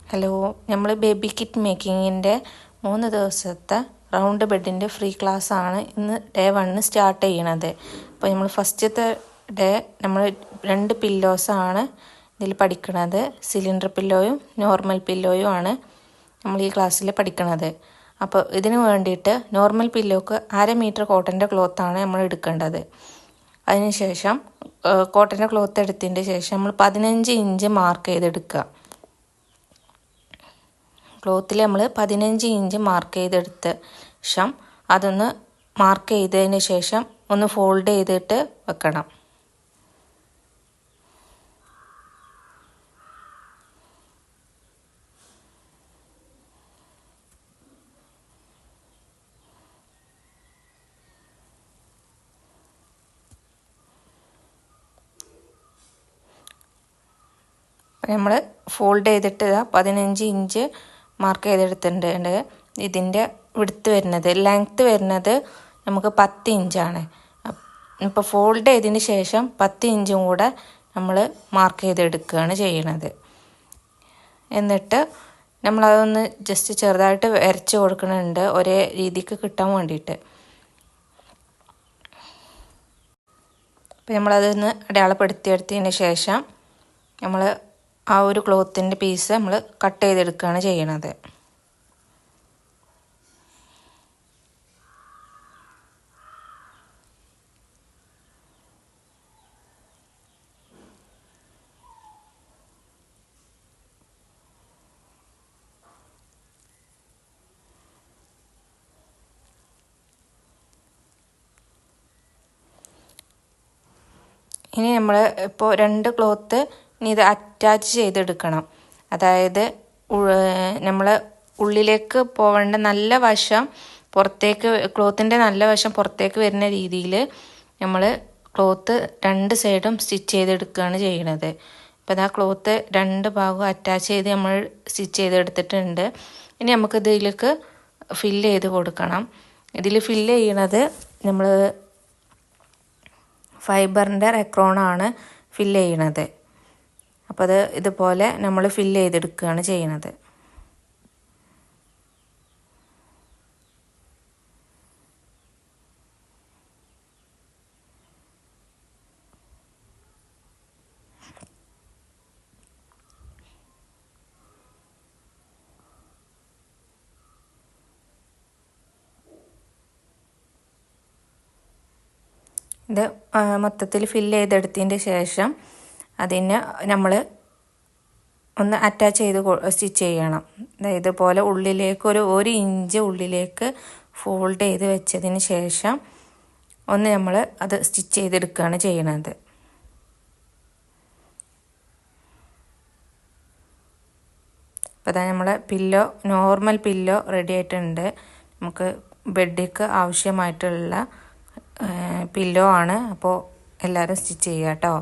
Hello, നമ്മൾ baby kit മേക്കിങ്ങിൻ്റെ 3 ദിവസത്തെ round ബെഡിൻ്റെ free class ആണ് ഇന്ന് ഡേ 1 സ്റ്റാർട്ട് ചെയ്യണത്. അപ്പോൾ നമ്മൾ ഫസ്റ്റത്തെ ഡേ നമ്മൾ 2 പില്ലോസാണ് ഇതിൽ പഠിക്കുന്നത്. സിലിണ്ടർ പില്ലോയും നോർമൽ പില്ലോയും ആണ് നമ്മൾ ഈ ക്ലാസ്സിൽ പഠിക്കുന്നത്. അപ്പോൾ ഇതിന് വേണ്ടിയിട്ട് നോർമൽ പില്ലോക്ക് 1/2 മീറ്റർ കോട്ടൻ്റെ ക്ലോത്താണ് നമ്മൾ എടുക്കേണ്ടത്. അതിനുശേഷം കോട്ടൻ്റെ ക്ലോത്ത് എടുത്തതിൻ്റെ ശേഷം നമ്മൾ 15 ഇഞ്ച് മാർക്ക് ചെയ്തെടുക്കുക. ക്ലോത്തിൽ നമ്മൾ 15 ഇഞ്ച് മാർക്ക് ചെയ്തെടുത്ത ശേഷം അതൊന്ന് മാർക്ക് ചെയ്തതിന് ശേഷം ഒന്ന് ഫോൾഡ് ചെയ്തിട്ട് വെക്കണം. നമ്മൾ ഫോൾഡ് ചെയ്തിട്ട് 15 ഇഞ്ച് മാർക്ക് ചെയ്തെടുത്തിട്ടുണ്ട്. ഇതിൻ്റെ വിഡ്ത്ത് വരുന്നത് ലെങ്ത്ത് വരുന്നത് നമുക്ക് 10 ഇഞ്ചാണ്. ഇപ്പോൾ ഫോൾഡ് ചെയ്തതിന് ശേഷം 10 ഇഞ്ചും കൂടെ നമ്മൾ മാർക്ക് ചെയ്തെടുക്കുകയാണ് ചെയ്യണത്. എന്നിട്ട് നമ്മളതൊന്ന് ജസ്റ്റ് ചെറുതായിട്ട് വരച്ച് കൊടുക്കുന്നുണ്ട് ഒരേ രീതിക്ക് കിട്ടാൻ വേണ്ടിയിട്ട്. അപ്പോൾ നമ്മളതൊന്ന് അടയാളപ്പെടുത്തിയെടുത്തതിന് ശേഷം നമ്മൾ ആ ഒരു ക്ലോത്തിൻ്റെ പീസ് നമ്മൾ കട്ട് ചെയ്തെടുക്കുകയാണ് ചെയ്യണത്. ഇനി നമ്മൾ ഇപ്പോൾ 2 ക്ലോത്ത് ഇനി ഇത് അറ്റാച്ച് ചെയ്തെടുക്കണം. അതായത് നമ്മൾ ഉള്ളിലേക്ക് പോവേണ്ട നല്ല വശം പുറത്തേക്ക്, ക്ലോത്തിൻ്റെ നല്ല വശം പുറത്തേക്ക് വരുന്ന രീതിയിൽ നമ്മൾ ക്ലോത്ത് 2 സൈഡും സ്റ്റിച്ച് ചെയ്തെടുക്കുകയാണ് ചെയ്യുന്നത്. അപ്പോൾ ആ ക്ലോത്ത് 2 ഭാഗവും അറ്റാച്ച് ചെയ്ത് നമ്മൾ സ്റ്റിച്ച് ചെയ്തെടുത്തിട്ടുണ്ട്. ഇനി നമുക്ക് ഇതിലേക്ക് ഫില്ല് ചെയ്ത് കൊടുക്കണം. ഇതിൽ ഫില്ല് ചെയ്യണത് നമ്മൾ ഫൈബറിൻ്റെ റെക്രോണാണ് ഫില്ല് ചെയ്യണത്. അപ്പോൾ അത് ഇതുപോലെ നമ്മൾ ഫില്ല് ചെയ്തെടുക്കുകയാണ് ചെയ്യണത്. ഇത് മൊത്തത്തിൽ ഫില്ല് ചെയ്തെടുത്തതിൻ്റെ ശേഷം അതിന് നമ്മൾ ഒന്ന് അറ്റാച്ച് ചെയ്ത് സ്റ്റിച്ച് ചെയ്യണം. ഇതുപോലെ ഉള്ളിലേക്ക് ഒരു 1 ഇഞ്ച് ഉള്ളിലേക്ക് ഫോൾഡ് ചെയ്ത് വെച്ചതിന് ശേഷം ഒന്ന് നമ്മൾ അത് സ്റ്റിച്ച് ചെയ്തെടുക്കുകയാണ് ചെയ്യണത്. അപ്പോൾ അതാ നമ്മളെ പില്ലോ, നോർമൽ പില്ലോ റെഡി ആയിട്ടുണ്ട്. നമുക്ക് ബെഡിക്ക് ആവശ്യമായിട്ടുള്ള പില്ലോ ആണ്. അപ്പോൾ എല്ലാവരും സ്റ്റിച്ച് ചെയ്യുക കേട്ടോ.